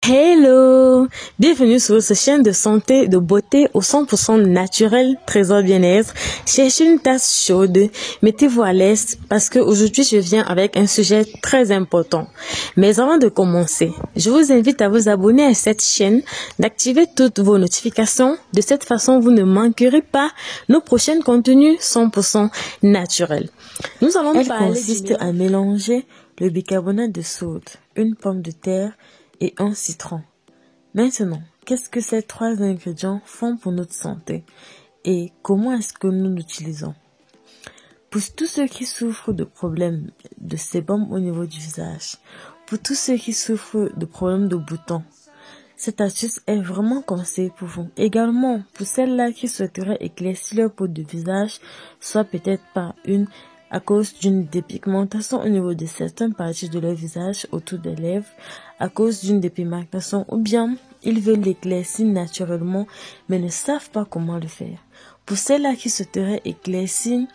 Hello! Bienvenue sur cette chaîne de santé, de beauté au 100% naturel, trésor bien-être. Cherchez une tasse chaude, mettez-vous à l'aise parce que aujourd'hui je viens avec un sujet très important. Mais avant de commencer, je vous invite à vous abonner à cette chaîne, d'activer toutes vos notifications. De cette façon, vous ne manquerez pas nos prochains contenus 100% naturels. Nous allons parler consiste à mélanger le bicarbonate de soude, une pomme de terre et un citron. Maintenant, qu'est-ce que ces trois ingrédients font pour notre santé et comment est-ce que nous l'utilisons? Pour tous ceux qui souffrent de problèmes de sébum au niveau du visage, pour tous ceux qui souffrent de problèmes de boutons, cette astuce est vraiment conseillée pour vous. Également, pour celles-là qui souhaiteraient éclaircir leur peau de visage, soit peut-être à cause d'une dépigmentation au niveau de certaines parties de leur visage, autour des lèvres, à cause d'une dépigmentation, ou bien ils veulent l'éclaircir naturellement, mais ne savent pas comment le faire. Pour celles-là qui souhaiteraient éclaircir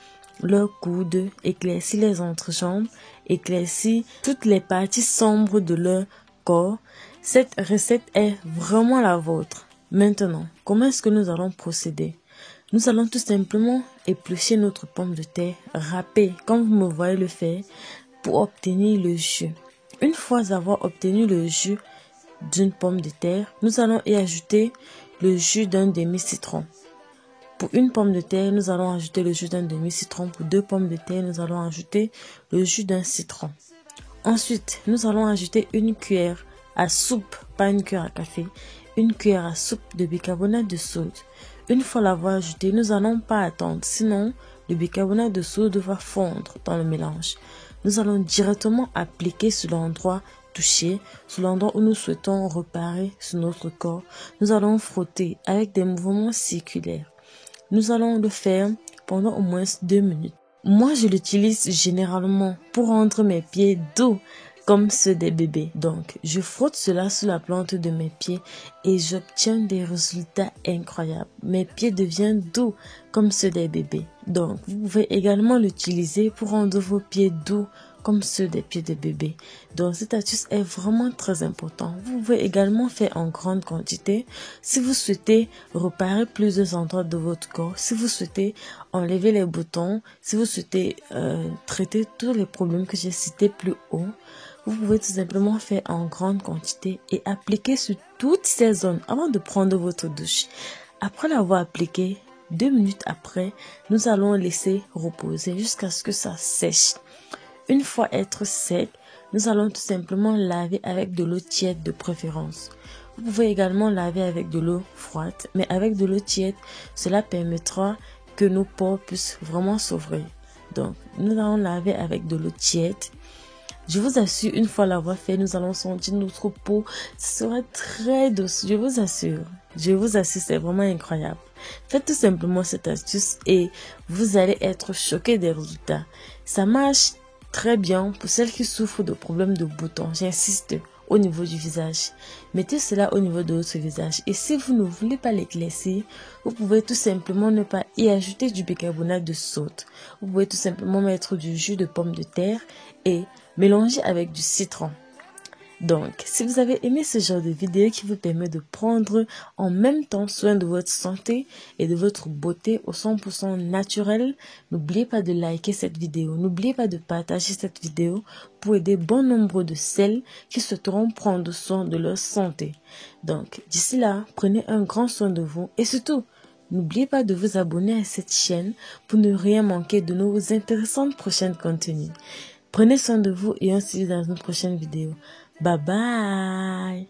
leurs coudes, éclaircir les entrejambes, éclaircir toutes les parties sombres de leur corps, cette recette est vraiment la vôtre. Maintenant, comment est-ce que nous allons procéder? Nous allons tout simplement éplucher notre pomme de terre, râper comme vous me voyez le faire, pour obtenir le jus. Une fois avoir obtenu le jus d'une pomme de terre, nous allons y ajouter le jus d'un demi-citron. Pour une pomme de terre, nous allons ajouter le jus d'un demi-citron. Pour deux pommes de terre, nous allons ajouter le jus d'un citron. Ensuite, nous allons ajouter une cuillère à soupe, pas une cuillère à café, une cuillère à soupe de bicarbonate de soude. Une fois l'avoir ajouté, nous n'allons pas attendre, sinon le bicarbonate de soude va fondre dans le mélange. Nous allons directement appliquer sur l'endroit touché, sur l'endroit où nous souhaitons réparer sur notre corps. Nous allons frotter avec des mouvements circulaires. Nous allons le faire pendant au moins 2 minutes. Moi, je l'utilise généralement pour rendre mes pieds doux comme ceux des bébés. Donc, je frotte cela sur la plante de mes pieds et j'obtiens des résultats incroyables. Mes pieds deviennent doux comme ceux des bébés. Donc, vous pouvez également l'utiliser pour rendre vos pieds doux comme ceux des pieds de bébé. Donc, cette astuce est vraiment très importante. Vous pouvez également faire en grande quantité si vous souhaitez réparer plusieurs endroits de votre corps, si vous souhaitez enlever les boutons, si vous souhaitez traiter tous les problèmes que j'ai cités plus haut. Vous pouvez tout simplement faire en grande quantité et appliquer sur toutes ces zones avant de prendre votre douche. Après l'avoir appliqué, 2 minutes après, nous allons laisser reposer jusqu'à ce que ça sèche. Une fois être sec, nous allons tout simplement laver avec de l'eau tiède de préférence. Vous pouvez également laver avec de l'eau froide, mais avec de l'eau tiède, cela permettra que nos pores puissent vraiment s'ouvrir. Donc, nous allons laver avec de l'eau tiède. Je vous assure, une fois l'avoir fait, nous allons sentir notre peau sera très douce. Je vous assure, c'est vraiment incroyable. Faites tout simplement cette astuce et vous allez être choqués des résultats. Ça marche très bien pour celles qui souffrent de problèmes de boutons. J'insiste, au niveau du visage. Mettez cela au niveau de votre visage. Et si vous ne voulez pas l'éclaircir, vous pouvez tout simplement ne pas y ajouter du bicarbonate de soude. Vous pouvez tout simplement mettre du jus de pomme de terre et mélanger avec du citron. Donc, si vous avez aimé ce genre de vidéo qui vous permet de prendre en même temps soin de votre santé et de votre beauté au 100% naturel, n'oubliez pas de liker cette vidéo. N'oubliez pas de partager cette vidéo pour aider bon nombre de celles qui souhaiteront prendre soin de leur santé. Donc, d'ici là, prenez un grand soin de vous et surtout, n'oubliez pas de vous abonner à cette chaîne pour ne rien manquer de nos intéressantes prochaines contenus. Prenez soin de vous et on se dit dans une prochaine vidéo. Bye bye.